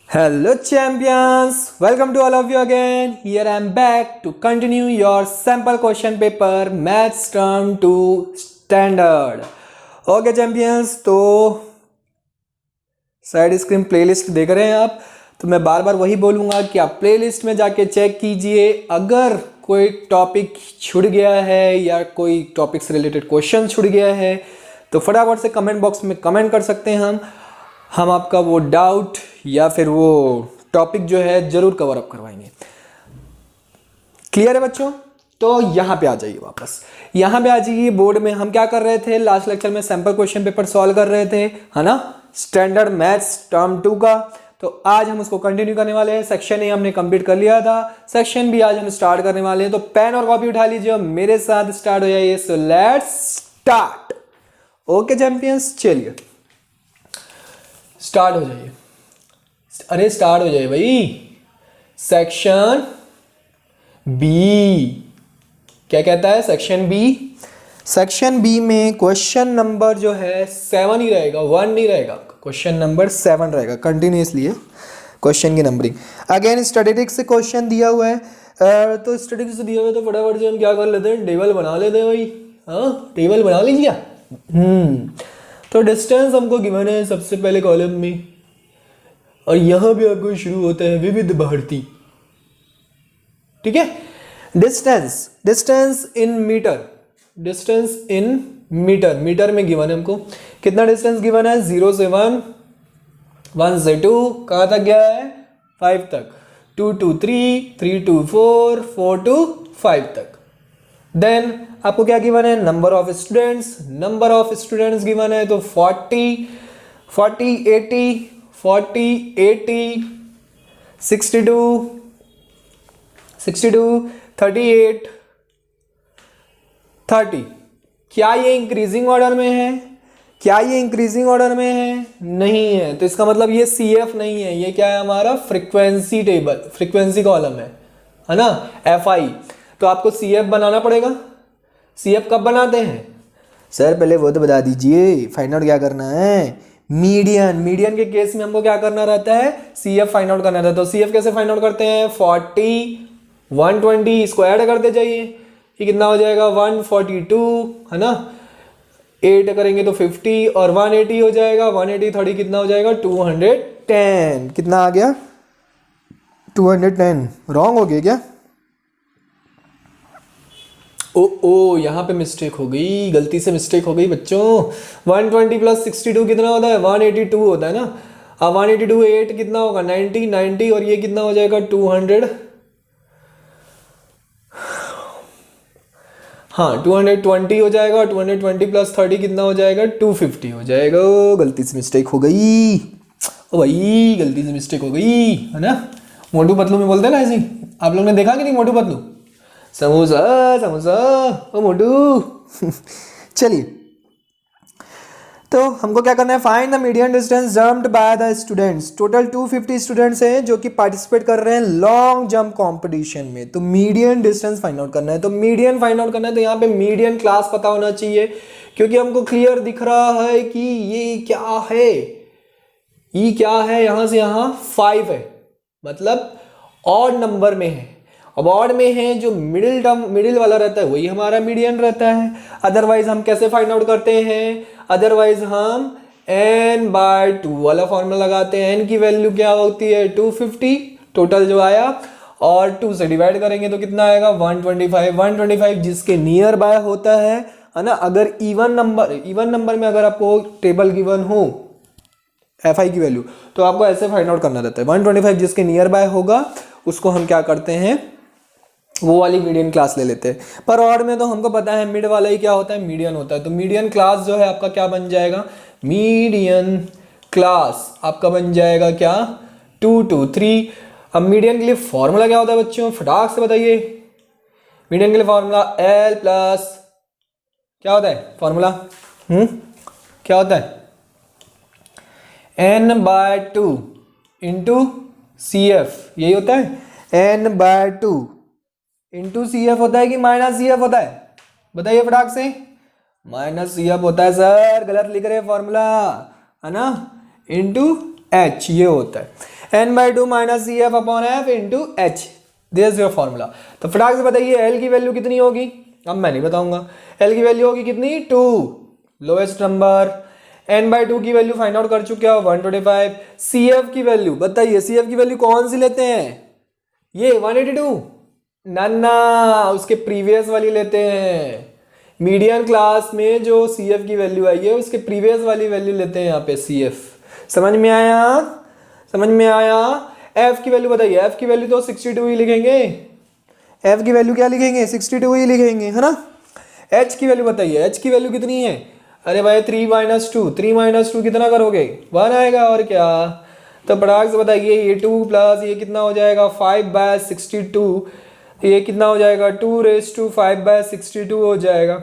Hello champions, welcome to all of you again. Here I am back to continue your sample question paper Maths Term 2 Standard. Okay champions, तो side screen playlist देख रहे हैं आप, तो मैं बार बार वही बोलूँगा कि आप प्लेलिस्ट में जाके चेक कीजिए। अगर कोई टॉपिक छूट गया है या कोई टॉपिक से रिलेटेड क्वेश्चन छूट गया है तो फटाफट से कमेंट बॉक्स में कमेंट कर सकते हैं। हम आपका वो डाउट या फिर वो टॉपिक जो है ज़रूर कवर अप करवाएंगे। क्लियर है बच्चों? तो यहाँ पे आ जाइए, वापस यहाँ पे आ जाइए। बोर्ड में हम क्या कर रहे थे, लास्ट लेक्चर में सैम्पल क्वेश्चन पेपर सॉल्व कर रहे थे, है ना, स्टैंडर्ड मैथ्स टर्म 2 का। तो आज हम उसको कंटिन्यू करने वाले हैं। सेक्शन ए हमने कंप्लीट कर लिया था, सेक्शन बी आज हम स्टार्ट करने वाले हैं। तो पेन और कॉपी उठा लीजिए और मेरे साथ स्टार्ट हो जाइए। So let's start. Okay champions, चलिए स्टार्ट हो जाइए। अरे स्टार्ट हो जाइए भाई। सेक्शन बी क्या कहता है? सेक्शन बी, सेक्शन बी में क्वेश्चन नंबर जो है 7 ही रहेगा, 1 नहीं रहेगा। क्वेश्चन नंबर 7 रहेगा कंटिन्यूसली है क्वेश्चन की नंबरिंग। अगेन स्टैटिस्टिक्स से क्वेश्चन दिया हुआ है, तो स्टैटिस्टिक्स से दिया हुआ है तो फटाफट से हम क्या कर लेते हैं, टेबल बना लेते हैं भाई। हाँ, टेबल बना लीजिए। तो डिस्टेंस हमको गिवन है सबसे पहले कॉलम में, और यहां भी आपको शुरू होता है विविध भारती। ठीक है, distance, distance in metre, distance in metre, metre में गिवन है हमको। कितना डिस्टेंस गिवन है? 0 से 1, 1 से 2, कहाँ तक गया है? 5 तक, 2 to 3, 3 to 4, 4 to 5 तक। देन आपको क्या गिवन है? Number of students, number of students given है तो 40, 40, 80, 40, 80, 62, 62, 38, 30। क्या ये इंक्रीजिंग ऑर्डर में है? क्या ये इंक्रीजिंग ऑर्डर में है? नहीं है। तो इसका मतलब ये CF नहीं है, ये क्या है हमारा? फ्रीक्वेंसी टेबल, फ्रीक्वेंसी कॉलम है ना, FI। तो आपको CF बनाना पड़ेगा। CF कब बनाते हैं सर? पहले वो तो बता दीजिए, फाइंड आउट क्या करना है? मीडियन, मीडियन के केस में हमको क्या करना रहता है? CF फाइंड आउट करना रहता है। तो CF कैसे फाइंड आउट करते हैं? 40, 120 इसको ऐड करते जाइए, ये कितना हो जाएगा? 142, है ना। 8 करेंगे तो 50 और 180 हो जाएगा। 180 थोड़ी कितना हो जाएगा? 210। कितना आ गया? 210। रॉन्ग हो गया क्या? ओ यहाँ पे मिस्टेक हो गई, गलती से मिस्टेक हो गई बच्चों। 120 प्लस 62 कितना होता है? 182 होता है ना। अब 182 8 कितना होगा? 90, 90 और ये कितना हो जाएगा? 200। हाँ 220 हो जाएगा। 220 प्लस 30 कितना हो जाएगा? 250 हो जाएगा। गलती से मिस्टेक हो गई ओ भाई, गलती से मिस्टेक हो गई, है ना। मोटू पतलू में बोलते हैं ना ऐसे ही। आप लोग ने देखा कि नहीं मोटू पतलू? समोसा समोसा ओ मोटू। चलिए, तो हमको क्या करना है? Find the median distance jumped by the students. Total 250 students हैं जो कि पार्टिसिपेट कर रहे हैं लॉन्ग जंप कंपटीशन में। तो मीडियन डिस्टेंस फाइंड आउट करना है। तो मीडियन फाइंड आउट करना है तो यहाँ पे मीडियन क्लास पता होना चाहिए, क्योंकि हमको क्लियर दिख रहा है कि ये क्या है, ये क्या है। यहां से यहां 5 है, मतलब ऑड नंबर में है। अब ऑड में है जो मिडिल टर्म, मिडिल वाला रहता है वही हमारा मीडियन रहता है। अदरवाइज हम कैसे फाइंड आउट करते हैं? अदरवाइज हम n/2 वाला फॉर्मूला लगाते हैं। n की वैल्यू क्या होती है? 250 टोटल जो आया, और 2 से डिवाइड करेंगे तो कितना आएगा? 125। 125 जिसके नियर बाय होता है ना। अगर इवन नंबर में अगर आपको टेबल गिवन हो FI की वैल्यू, तो आपको ऐसे फाइंड आउट करना रहता है। 125 जिसके नियर बाय होगा उसको हम क्या करते हैं? वो वाली मीडियन क्लास ले लेते हैं। पर ऑड में तो हमको पता है मिड वाला ही क्या होता है? मीडियन होता है। तो मीडियन क्लास जो है आपका क्या बन जाएगा? मीडियन क्लास आपका बन जाएगा क्या? 2 to 3। अब मीडियन के लिए फॉर्मूला क्या होता है बच्चों? फटाक से बताइए। मीडियन के लिए फॉर्मूला L प्लस क्या होता है? फॉर्मूला क्या होता है? n/2 इंटू CF, यही होता है। n/2 इंटू CF होता है कि माइनस CF होता है? बताइए फटाक से। माइनस CF होता है सर, गलत लिख रहे हैं फॉर्मूला, है ना। इंटू H ये होता है। n/2 minus c f upon f into h, this is your formula. तो फटाक से बताइए एल की वैल्यू कितनी होगी, अब मैं नहीं बताऊंगा। एल की वैल्यू होगी कितनी 2, लोएस्ट नंबर। n/2 की वैल्यू फाइंड आउट कर चुके हो 125। सी एफ की वैल्यू बताइए, सी एफ की वैल्यू कौन सी लेते हैं, ये 182 ना, उसके प्रीवियस वाली लेते हैं। मीडियन क्लास में जो सी एफ की वैल्यू आई है उसके प्रीवियस वाली वैल्यू लेते हैं यहाँ पे सी एफ। समझ में आया, समझ में आया। एफ की वैल्यू बताइए, एफ की वैल्यू तो 62 ही लिखेंगे, एफ की वैल्यू क्या लिखेंगे 62 ही लिखेंगे, है ना। एच की वैल्यू बताइए, एच की वैल्यू कितनी है, अरे भाई 3 - 2, 3 - 2 कितना करोगे 1 आएगा और क्या। तो पटाख से बताइए ये 2 प्लस ये कितना हो जाएगा 5/62, ये कितना हो जाएगा 2⁵5/62 हो जाएगा।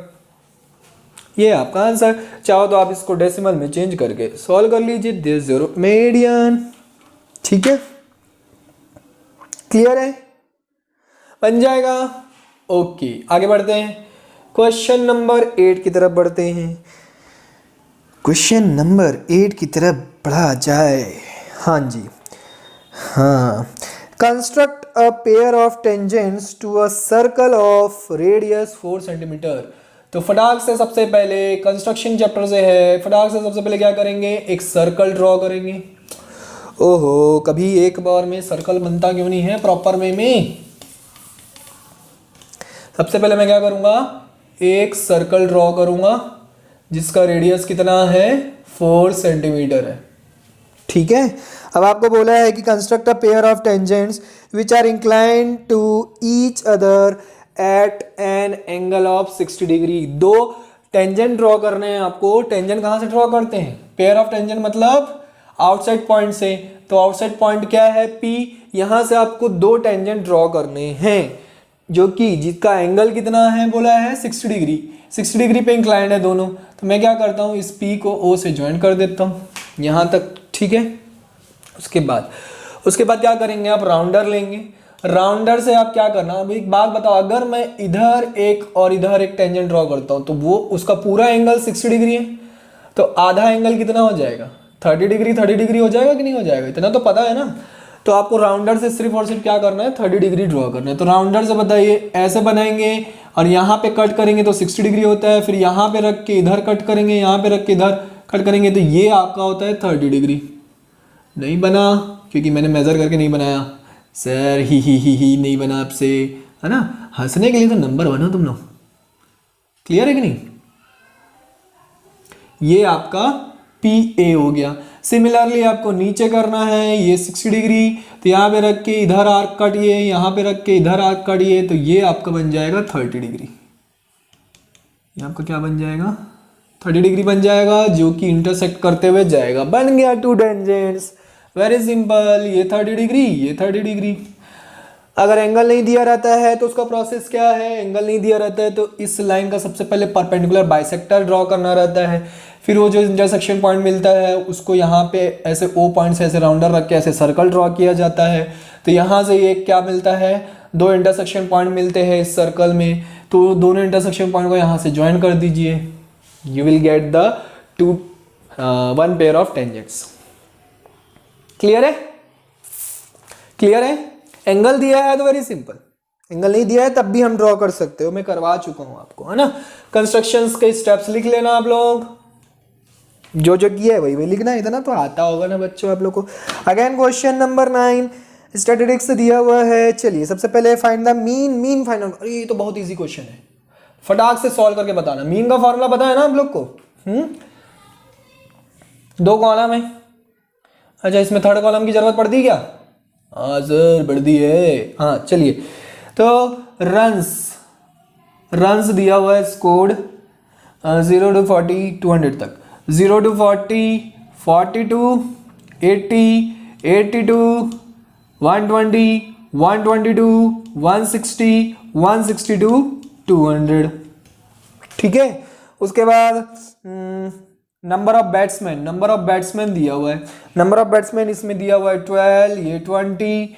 ये आपका आंसर। चाहो तो आप इसको डेसिमल में चेंज करके सॉल्व कर लीजिए, दिस योर मीडियन। ठीक है, क्लियर है, बन जाएगा। ओके आगे बढ़ते हैं, क्वेश्चन नंबर 8 की तरफ बढ़ते हैं। क्वेश्चन नंबर 8 की तरफ बढ़ा जाए। हाँ जी, हाँ। Construct a pair of tangents to a circle of radius 4 centimetre. तो फटाक से सबसे पहले कंस्ट्रक्शन चैप्टर से है, फटाक से सबसे पहले क्या करेंगे, एक सर्कल ड्रॉ करेंगे। ओहो, कभी एक बार में सर्कल बनता क्यों नहीं है प्रॉपर वे में। सबसे पहले मैं क्या करूंगा, एक सर्कल ड्रॉ करूंगा जिसका रेडियस कितना है 4 सेंटीमीटर है। ठीक है, अब आपको बोला है कि construct a pair of tangents which are inclined to each other at an angle of 60 degree. दो टेंजेंट ड्रॉ करने हैं आपको। टेंजेंट कहाँ से ड्रॉ करते हैं, पेयर ऑफ टेंजेंट मतलब आउटसाइड पॉइंट से। तो आउटसाइड पॉइंट क्या है P, यहाँ से आपको दो टेंजेंट ड्रॉ करने हैं जो कि जिसका एंगल कितना है बोला है 60 डिग्री, 60 डिग्री पे इंक्लाइंड है दोनों। तो मैं क्या करता हूँ, इस P को O से ज्वाइन कर देता हूँ यहाँ तक। ठीक है, उसके बाद क्या करेंगे, आप राउंडर लेंगे। राउंडर से आप क्या करना, अब एक बात बताओ, अगर मैं इधर एक और इधर एक टेंजेंट ड्रॉ करता हूँ तो वो उसका पूरा एंगल 60 डिग्री है, तो आधा एंगल कितना हो जाएगा 30 डिग्री। 30 डिग्री हो जाएगा कि नहीं हो जाएगा, इतना तो पता है ना। तो आपको राउंडर से सिर्फ और सिर्फ क्या करना है 30 डिग्री ड्रॉ करना है। तो राउंडर से बताइए, ऐसे बनाएंगे और यहाँ पे कट करेंगे तो 60 डिग्री होता है, फिर यहाँ पे रख के इधर कट करेंगे, यहाँ पे रख के इधर कट करेंगे तो ये आपका होता है 30 डिग्री। नहीं बना क्योंकि मैंने मेजर करके नहीं बनाया सर, ही नहीं बना आपसे, है ना। हंसने के लिए तो नंबर 1 हो तुम लोग, क्लियर है कि नहीं। ये आपका PA हो गया। सिमिलरली आपको नीचे करना है ये 60 डिग्री, तो यहाँ पे रख के इधर आर्क काटिए, यहाँ पे रख के इधर आर्क काटिए, तो ये आपका बन जाएगा 30 डिग्री। ये आपका क्या बन जाएगा 30 डिग्री बन जाएगा, जो कि इंटरसेक्ट करते हुए जाएगा। बन गया टू टेंजेंट्स, वेरी सिंपल। ये 30 डिग्री, ये 30 डिग्री। अगर एंगल नहीं दिया रहता है तो उसका प्रोसेस क्या है, एंगल नहीं दिया रहता है तो इस लाइन का सबसे पहले परपेंडिकुलर बाइसेक्टर ड्रॉ करना रहता है। फिर वो जो इंटरसेक्शन पॉइंट मिलता है उसको यहाँ पे ऐसे O पॉइंट से ऐसे राउंडर रख के ऐसे सर्कल ड्रॉ किया जाता है। तो यहाँ से ये क्या मिलता है, दो इंटरसेक्शन पॉइंट मिलते हैं इस सर्कल में, तो दोनों इंटरसेक्शन पॉइंट को यहाँ से ज्वाइन कर दीजिए, you will get the one pair of tangents. Clear है, क्लियर है। एंगल दिया है तो वेरी सिंपल, एंगल नहीं दिया है तब भी हम ड्रॉ कर सकते हो, मैं करवा चुका हूं आपको, है ना। कंस्ट्रक्शंस के स्टेप्स लिख लेना आप लोग, जो जो किया है वही वही लिखना, इतना तो आता होगा ना बच्चों आप लोग को। अगेन क्वेश्चन नंबर 9 स्टैटिस्टिक्स दिया हुआ है। चलिए सबसे पहले find the mean find out. अरे ये तो बहुत इजी क्वेश्चन है, फटाक से सॉल्व करके बताना। मीन का फॉर्मूला पता है ना आप लोग को। दो कॉलम है, अच्छा इसमें थर्ड कॉलम की जरूरत पड़ती क्या, हाँ सर पड़ दी है। हाँ चलिए, तो रन्स दिया हुआ है स्कोर्ड 0 to 40 200 तक, 0 to 40 42 80 82 120 122 160 162 200। ठीक है, उसके बाद नंबर ऑफ बैट्समैन दिया हुआ है। नंबर ऑफ बैट्समैन इसमें दिया हुआ है 12, ये 20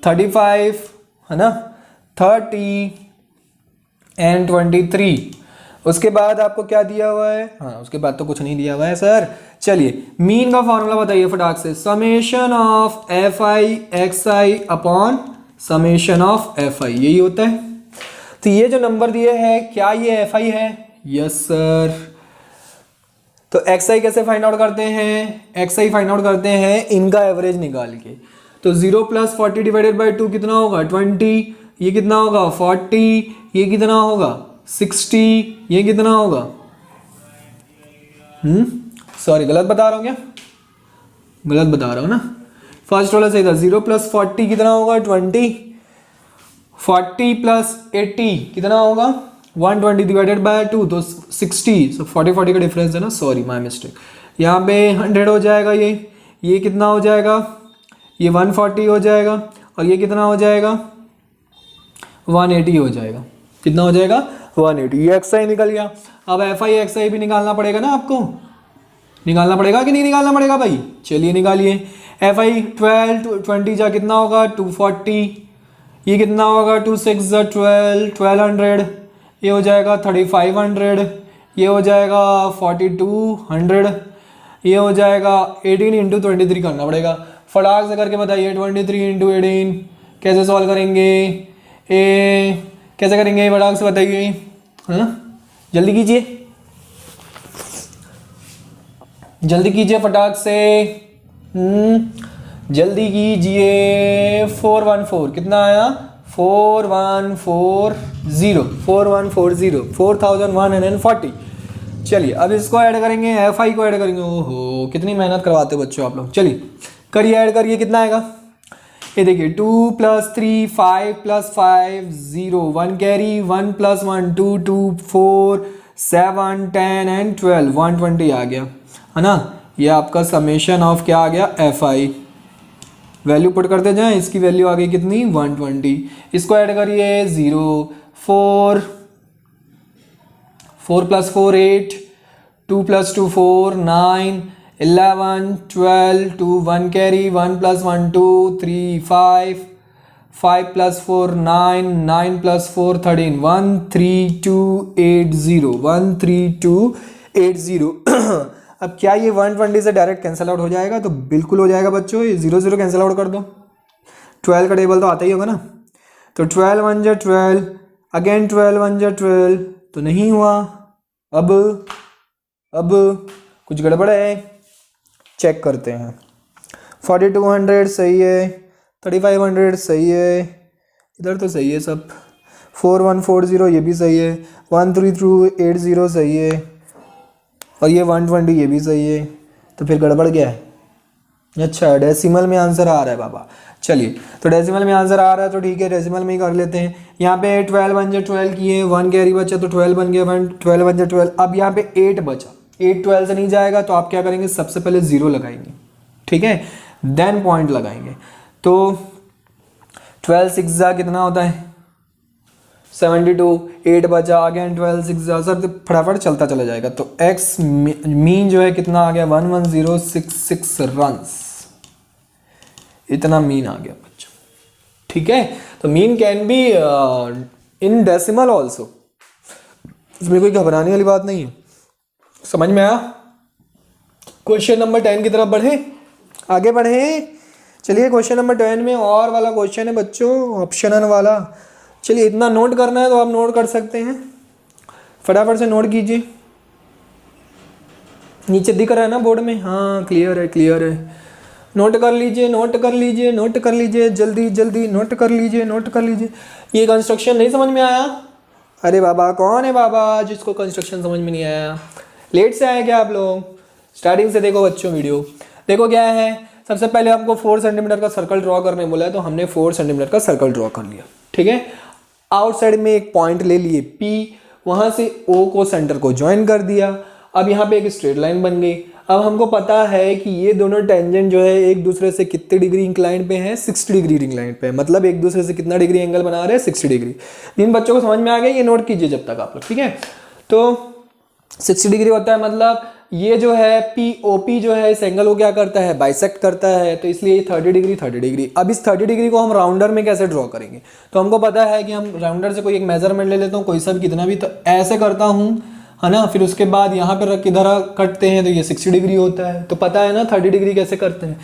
35 है ना, 30 एंड 23। उसके बाद आपको क्या दिया हुआ है, हाँ उसके बाद तो कुछ नहीं दिया हुआ है सर। चलिए मीन का फॉर्मूला बताइए फटाक से, summation of F I x I upon summation of F I, यही होता है। तो ये जो नंबर दिए हैं क्या ये एफ आई है? Yes sir. तो एक्स आई कैसे फाइंड आउट करते हैं? एक्स आई फाइंड आउट करते हैं इनका एवरेज निकाल के। तो 0 + 40 डिवाइडेड बाई 2 कितना होगा? 20। ये कितना होगा? 40। ये कितना होगा? 60। ये कितना होगा? सॉरी गलत बता रहा हूँ क्या? गलत बता रहा हूँ ना? फर्स्ट वाला सही था। 0 + 40 कितना होगा? 20। 40 + 80 कितना होगा? 120 डिवाइडेड बाय 2 तो 60। सो 40 का डिफरेंस है ना, सॉरी माय मिस्टेक। यहाँ पे 100 हो जाएगा, ये कितना हो जाएगा? ये 140 हो जाएगा, और ये कितना हो जाएगा? 180 हो जाएगा। कितना हो जाएगा? 180। ये एक्स आई निकल गया। अब एफ आई एक्स आई भी निकालना पड़ेगा ना आपको, निकालना पड़ेगा कि नहीं निकालना पड़ेगा भाई? चलिए निकालिए। एफ आई 12 20 जा कितना होगा? 240। ये कितना होगा? 2 6 जा 12 1200। ये हो जाएगा 3500। ये हो जाएगा 4200। ये हो जाएगा 18 × 23 करना पड़ेगा। फटाक से करके बताइए 23 × 18 कैसे सॉल्व करेंगे? कैसे करेंगे फटाक से बताइए, है ना? जल्दी कीजिए, जल्दी कीजिए फटाक से। जल्दी कीजिए। 414 कितना आया? 4140 4140 4140। चलिए अब इसको ऐड करेंगे, एफ आई को ऐड करेंगे। ओहो कितनी मेहनत करवाते हो बच्चों आप लोग। चलिए करिए, ऐड करिए। कितना आएगा? ये देखिए 2 + 3 5 + 5 0 1 कैरी 1 + 1 2 2 4 7 10 एंड 12 120 आ गया, है ना? ये आपका समेशन ऑफ क्या आ गया? F I. वैल्यू पुट करते जाएं, इसकी वैल्यू आ गई कितनी? 120। इसको ऐड करिए 0 4 4 + 4 8 2 + 2 4 9 11 12 2 1 कैरी 1 + 1 2 3 5 5 + 4 9 9 + 4 13 13280 13280। अब क्या ये 120 से डायरेक्ट कैंसिल आउट हो जाएगा? तो बिल्कुल हो जाएगा बच्चों। ये 0 0 कैंसिल आउट कर दो। 12 का टेबल तो आता ही होगा ना। तो 12 1 जा 12, अगेन 12 1 जा 12, तो नहीं हुआ। अब कुछ गड़बड़ है, चेक करते हैं। 4200 सही है, 3500 सही है, इधर तो सही है सब। 4140 ये भी सही है, 13280 सही है, और ये 120 ये भी सही है। तो फिर गड़बड़ क्या है? अच्छा डेसिमल में आंसर आ रहा है बाबा। चलिए तो डेसिमल में आंसर आ रहा है तो ठीक है, डेसिमल में ही कर लेते हैं। यहाँ पे 12 1 जा 12 किए, 1 कैरी बचा तो 12 बन गया, 12 1 जा 12। अब यहाँ पे 8 बचा, 8 12 से नहीं जाएगा, तो आप क्या करेंगे? सबसे पहले 0 लगाएंगे, ठीक है, देन पॉइंट लगाएंगे। तो 12 6 जा कितना होता है? 72। 8 बचा, अगेन 12 6 जा, सर फटाफट चलता चला जाएगा। तो एक्स मीन जो है कितना आ गया? 11066 रन्स, इतना मीन आ गया बच्चों, ठीक है। तो mean can be in decimal also, इसमें कोई घबराने वाली बात नहीं है। समझ में आया? क्वेश्चन नंबर 10 की तरफ बढ़े, आगे बढ़े। चलिए क्वेश्चन नंबर 10 में और वाला क्वेश्चन है बच्चों, ऑप्शनल वाला। चलिए इतना नोट करना है तो आप नोट कर सकते हैं, फटाफट से नोट कीजिए। नीचे दिख रहा है ना बोर्ड में? हाँ क्लियर है, क्लियर है। नोट कर लीजिए, नोट कर लीजिए, नोट कर लीजिए, जल्दी जल्दी नोट कर लीजिए, नोट कर लीजिए। ये कंस्ट्रक्शन नहीं समझ में आया? अरे बाबा कौन है बाबा जिसको कंस्ट्रक्शन समझ में नहीं आया? लेट से आए क्या आप लोग? स्टार्टिंग से देखो बच्चों वीडियो। देखो क्या है, सबसे पहले हमको 4 सेंटीमीटर का सर्कल ड्रॉ करने बोला है, तो हमने 4 सेंटीमीटर का सर्कल ड्रॉ कर लिया, ठीक है। आउटसाइड में एक पॉइंट ले लिए P, वहाँ से O को सेंटर को ज्वाइन कर दिया। अब यहाँ पे एक स्ट्रेट लाइन बन गई। अब हमको पता है कि ये दोनों टेंजेंट जो है एक दूसरे से कितने डिग्री इंक्लाइन पे हैं? 60 डिग्री इंक्लाइन पे है, मतलब एक दूसरे से कितना डिग्री एंगल बना रहे हैं? 60 डिग्री। इन बच्चों को समझ में आ गया? ये नोट कीजिए जब तक आप लोग, ठीक है। तो 60 डिग्री होता है, मतलब ये जो है POP जो है इस एंगल को क्या करता है? बाइसेक्ट करता है, तो इसलिए 30 डिग्री 30 डिग्री। अब इस 30 डिग्री को हम राउंडर में कैसे ड्रॉ करेंगे? तो हमको पता है कि हम राउंडर से कोई एक मेजरमेंट ले लेता हूँ, कोई सा भी कितना भी, तो ऐसे करता हूँ है ना। फिर उसके बाद यहाँ पे रख के इधर कटते हैं तो ये 60 डिग्री होता है। तो पता है ना 30 डिग्री कैसे करते हैं,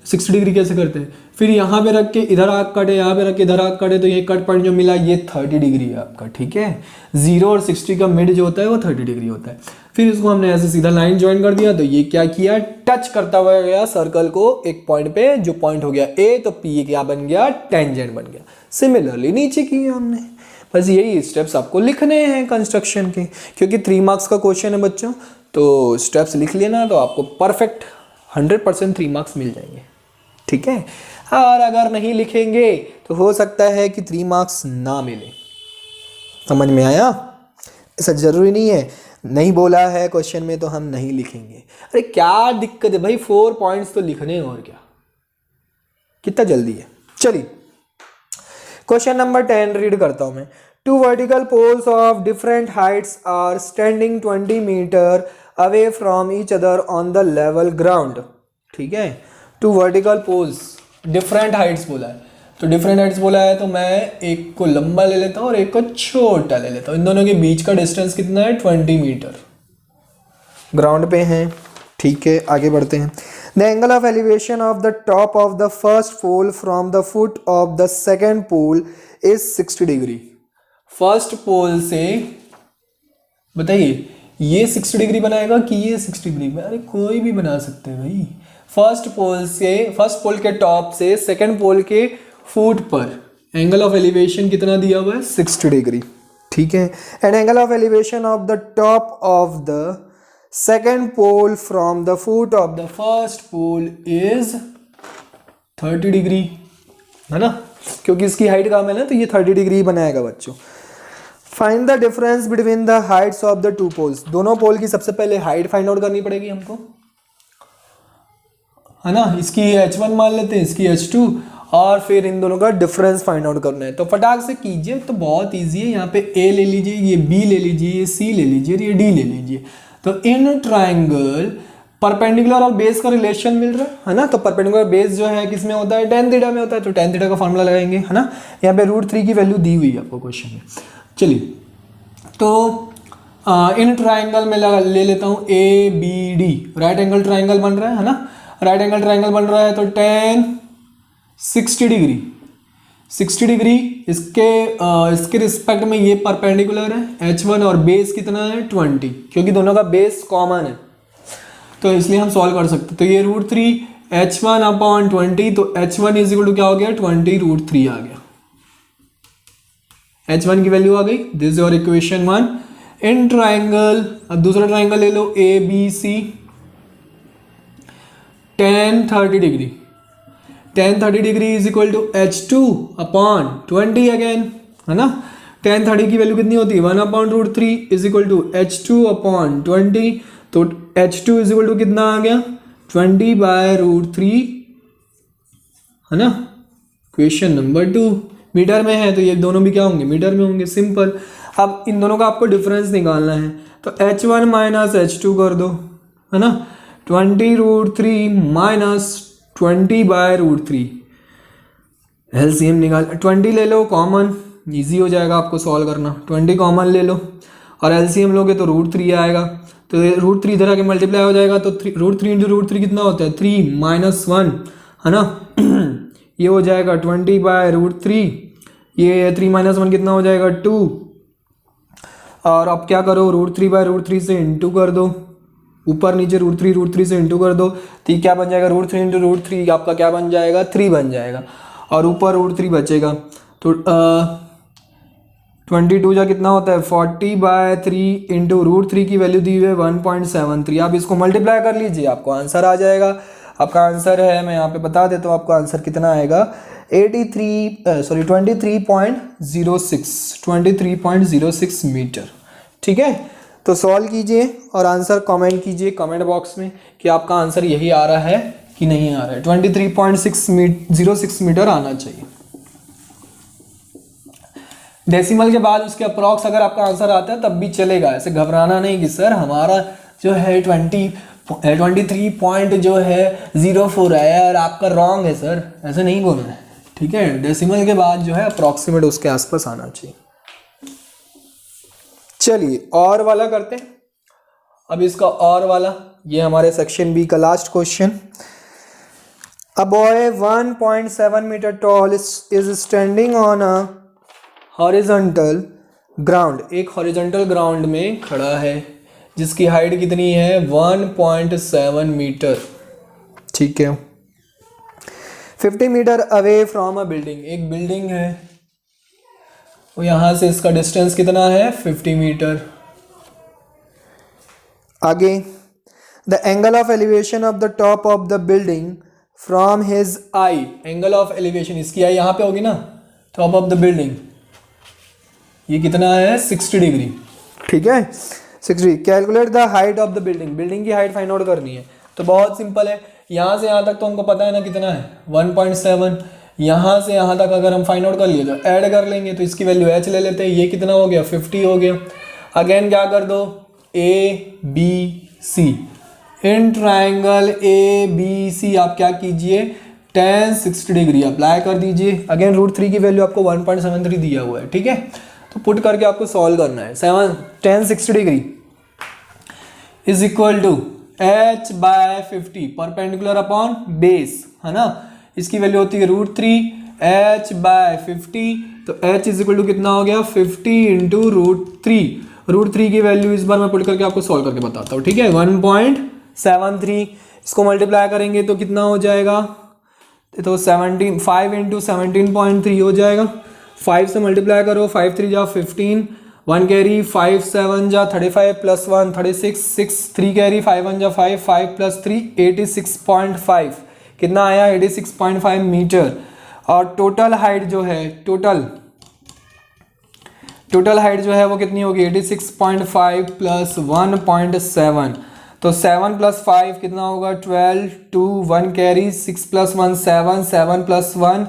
60 डिग्री कैसे करते हैं। फिर यहाँ पे रख के इधर आग कटे, यहाँ पे रख के इधर आग कटे, तो ये कट पॉइंट जो मिला ये 30 डिग्री है आपका, ठीक है। 0 और 60 का मिड जो होता है वो 30 डिग्री होता है। फिर इसको हमने ऐसे सीधा लाइन ज्वाइन कर दिया, तो ये क्या किया, टच करता हुआ गया सर्कल को एक पॉइंट पे, जो पॉइंट हो गया ए, तो पी क्या बन गया, टेंजेंट बन गया। सिमिलरली नीचे किया हमने। बस यही स्टेप्स आपको लिखने हैं कंस्ट्रक्शन के, क्योंकि 3 मार्क्स का क्वेश्चन है बच्चों, तो स्टेप्स लिख लेना तो आपको परफेक्ट 100% 3 मार्क्स मिल जाएंगे, ठीक है। और अगर नहीं लिखेंगे तो हो सकता है कि 3 मार्क्स ना मिले। समझ में आया? ऐसा जरूरी नहीं है, नहीं बोला है क्वेश्चन में तो हम नहीं लिखेंगे। अरे क्या दिक्कत है भाई, 4 पॉइंट्स तो लिखने हैं, और क्या, कितना जल्दी है। चलिए क्वेश्चन नंबर 10 रीड करता हूं मैं। 2 vertical poles of different heights are standing 20 metre away from each other on the level ground, ठीक है। 2 वर्टिकल पोल्स डिफरेंट हाइट्स बोला है, तो डिफरेंट हाइट्स बोला है तो मैं एक को लंबा ले लेता हूँ और एक को छोटा ले लेता हूँ। इन दोनों के बीच का डिस्टेंस कितना है, 20 मीटर। ग्राउंड पे हैं, ठीक है। आगे बढ़ते हैं। The angle of elevation of the top of the first pole from the foot of the second pole is 60 degree. First pole से बताइए ये 60 डिग्री बनाएगा कि ये 60 डिग्री? अरे कोई भी बना सकते हैं भाई। फर्स्ट पोल के टॉप से सेकंड पोल के फुट पर एंगल ऑफ एलिवेशन कितना दिया हुआ है, 60 डिग्री, ठीक है। And angle of elevation of the top of the second pole from the foot of the first pole is 30 degree, है ना, क्योंकि इसकी हाइट कम है ना, तो ये 30 डिग्री बनाएगा बच्चों। Find the difference between the heights of the 2 poles. दोनों पोल की सबसे पहले हाइट फाइंड आउट करनी पड़ेगी हमको, है ना। इसकी h1 मान लेते हैं, इसकी h2, और फिर इन दोनों का डिफरेंस फाइंड आउट करना है। तो फटाक से कीजिए, तो बहुत इजी है। यहाँ पे a ले लीजिए, ये b ले लीजिए, ये c ले लीजिए, ये d ले लीजिए। तो इन ट्राइंगल परपेंडिकुलर और बेस का रिलेशन मिल रहा है ना। तो परपेंडिकुलर बेस जो है किस में होता है, tan थीटा में होता है, तो tan थीटा का फॉर्मूला लगाएंगे, है ना। यहाँ पे √3 की वैल्यू दी हुई है आपको क्वेश्चन में। चलिए तो इन ट्राइंगल में ले लेता हूँ ABD, राइट एंगल ट्राइंगल बन रहा है ना। राइट एंगल ट्राइंगल बन रहा है तो tan 60 डिग्री, 60 डिग्री इसके रिस्पेक्ट में ये परपेंडिकुलर है, h1 और बेस कितना है 20, क्योंकि दोनों का बेस कॉमन है, तो इसलिए हम सॉल्व कर सकते। तो ये √3 h1 अपॉन 20, तो h1 इज इक्वल टू क्या हो गया, 20 √3 आ गया। h1 की वैल्यू आ गई। This is your equation 1। In triangle, अब दूसरा ट्राइंगल ले लो ABC, tan 30 degree, tan 30 degree is equal to h2 upon 20 again, है ना। tan 30 की वैल्यू कितनी होती है, 1 upon √3 is equal to h2 upon 20, तो h2 इज इक्वल टू कितना आ गया, 20/√3, है ना। क्वेश्चन नंबर 2 मीटर में है, तो ये दोनों भी क्या होंगे, मीटर में होंगे, सिंपल। अब इन दोनों का आपको डिफरेंस निकालना है, तो h1 माइनस h2 कर दो, है ना। 20√3 माइनस 20/√3, एलसीएम निकाल, 20 ले लो कॉमन, इजी हो जाएगा आपको सॉल्व करना। 20 कॉमन ले लो और एलसीएम लोगे तो √3 आएगा, तो √3 इधर आके मल्टीप्लाई हो जाएगा, तो √3 इंटू √3 कितना होता है, 3 - 1, है ना। ये हो जाएगा 20/√3, ये 3 - 1 कितना हो जाएगा 2, और अब क्या करो, √3/√3 से इंटू कर दो, ऊपर नीचे √3 से इंटू कर दो, तो ये क्या बन जाएगा, √3 इंटू √3 आपका क्या बन जाएगा, 3 बन जाएगा, और ऊपर √3 बचेगा, तो 22 जा कितना होता है, 40/3 इंटू √3 की वैल्यू दी हुई है 1.73। आप इसको मल्टीप्लाई कर लीजिए, आपको आंसर आ जाएगा। आपका आंसर है, मैं यहाँ पे बता देता हूँ आपका आंसर कितना आएगा, 23.06 मीटर, ठीक है। तो सॉल्व कीजिए और आंसर कमेंट कीजिए कमेंट बॉक्स में कि आपका आंसर यही आ रहा है कि नहीं आ रहा है। 23.06 मीटर आना चाहिए। डेसिमल के बाद उसके अप्रॉक्स अगर आपका आंसर आता है तब भी चलेगा, ऐसे घबराना नहीं कि सर हमारा जो है 23.04 है और आपका रॉन्ग है सर, ऐसे नहीं बोलना है, ठीक है। डेसिमल के बाद जो है अप्रॉक्सीमेट उसके आसपास आना चाहिए। चलिए और वाला करते हैं। अब इसका और वाला, ये हमारे सेक्शन बी का last question. A boy 1.7 metre tall is standing on a horizontal ground, एक हॉरिजॉन्टल ग्राउंड में खड़ा है जिसकी हाइट कितनी है 1.7 मीटर, ठीक है। 50 metre away from a building, एक बिल्डिंग है और यहाँ से इसका डिस्टेंस कितना है 50 मीटर। आगे, the angle of elevation of the top of the building from his I, angle of elevation, इसकी आई यहाँ पे होगी ना, टॉप ऑफ द बिल्डिंग, ये कितना है 60 डिग्री, ठीक है 60। Calculate the height of the building, building की हाइट फाइंड आउट करनी है। तो बहुत सिंपल है, यहाँ से यहाँ तक तो हमको पता है ना कितना है 1.7, यहाँ से यहाँ तक अगर हम फाइंड आउट कर लिए तो ऐड कर लेंगे, तो इसकी वैल्यू h ले लेते हैं, ये कितना हो गया 50 हो गया। अगेन क्या कर दो, A B C, in triangle A B C आप क्या कीजिए tan 60 डिग्री अप्लाई कर दीजिए। अगेन √3 की वैल्यू आपको 1.73 दिया हुआ है, ठीक है। तो पुट करके आपको सॉल्व करना है। tan 60 degree is equal to h/50 perpendicular upon base, है ना, इसकी वैल्यू होती है √3 h/50, तो h इज इक्वल टू कितना हो गया 50 इंटू √3। √3 की वैल्यू इस बार मैं पुट करके आपको सॉल्व करके बताता हूँ, ठीक है। 1.73, इसको मल्टीप्लाई करेंगे तो कितना हो जाएगा, तो 5 इंटू 17.3 हो जाएगा। 5 से मल्टीप्लाई करो, 5 3 जा 15, 1 कैरी, 5 7 जा 35 प्लस 1 36, 6 3 कैरी, 5 1 जा 5, 5 प्लस 3 86.5, कितना आया 86.5 मीटर। और टोटल हाइट जो है, टोटल हाइट जो है वो कितनी होगी 86.5 प्लस 1.7, तो 7 प्लस 5 कितना होगा 12, 2 1 कैरी, 6 प्लस 1 7, 7 प्लस 1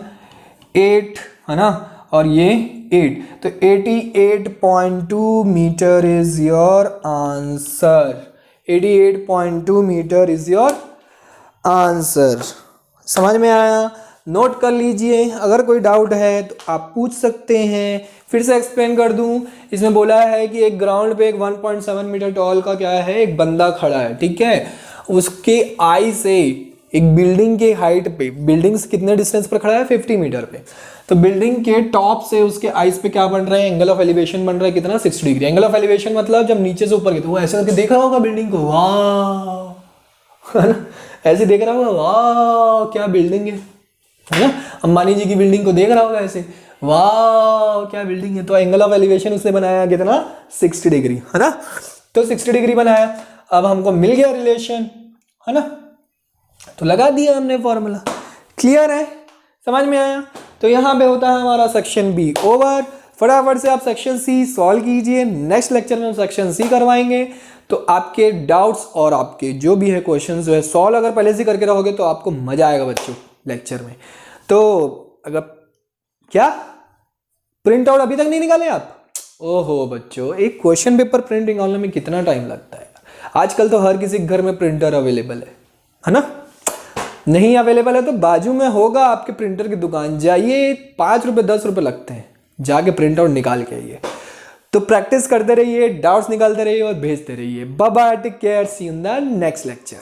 8, है ना, और ये 8, तो 88.2 metre is your answer. 88.2 metre is your answer. समझ में आया? नोट कर लीजिए, अगर कोई डाउट है तो आप पूछ सकते हैं। फिर से एक्सप्लेन कर दूं, इसमें बोला है कि एक ग्राउंड पे एक 1.7 मीटर टॉल का क्या है, एक बंदा खड़ा है, ठीक है। उसके आई से एक बिल्डिंग के हाइट पे, बिल्डिंग से कितने डिस्टेंस पर खड़ा है 50 मीटर पे, तो बिल्डिंग के टॉप से उसके आइस पे क्या बन रहा है, एंगल ऑफ एलिवेशन बन रहा है कितना 60 डिग्री। एंगल ऑफ एलिवेशन मतलब जब नीचे से ऊपर गए तो वो ऐसे करके देख रहा होगा बिल्डिंग को, वाह, है ना, ऐसे देख रहा होगा, वाह क्या बिल्डिंग है ना। अंबानी जी की बिल्डिंग को देख रहा होगा ऐसे, वाह क्या बिल्डिंग है। तो एंगल ऑफ एलिवेशन उसने बनाया कितना 60 डिग्री, है ना। तो 60 डिग्री बनाया। अब हमको मिल गया रिलेशन, है ना, तो लगा दिया हमने फॉर्मूला। क्लियर है, समझ में आया? तो यहाँ पे होता है हमारा सेक्शन बी ओवर। फटाफट से आप सेक्शन सी सॉल्व कीजिए। नेक्स्ट लेक्चर में हम सेक्शन सी करवाएंगे। तो आपके डाउट्स और आपके जो भी है क्वेश्चंस जो है सॉल्व अगर पहले से करके रहोगे तो आपको मजा आएगा बच्चों लेक्चर में। तो अगर क्या प्रिंट आउट अभी तक नहीं निकाले आप? ओहो बच्चों, एक क्वेश्चन पेपर प्रिंट निकालने में कितना टाइम लगता है। आजकल तो हर किसी के घर में प्रिंटर अवेलेबल है ना। नहीं अवेलेबल है तो बाजू में होगा आपके प्रिंटर की दुकान, जाइए, 5 रुपये 10 रुपये लगते हैं, जाके प्रिंट आउट निकाल के आइए। तो प्रैक्टिस करते रहिए, डाउट्स निकालते रहिए और भेजते रहिए। Bye bye, take care, see you in the next lecture.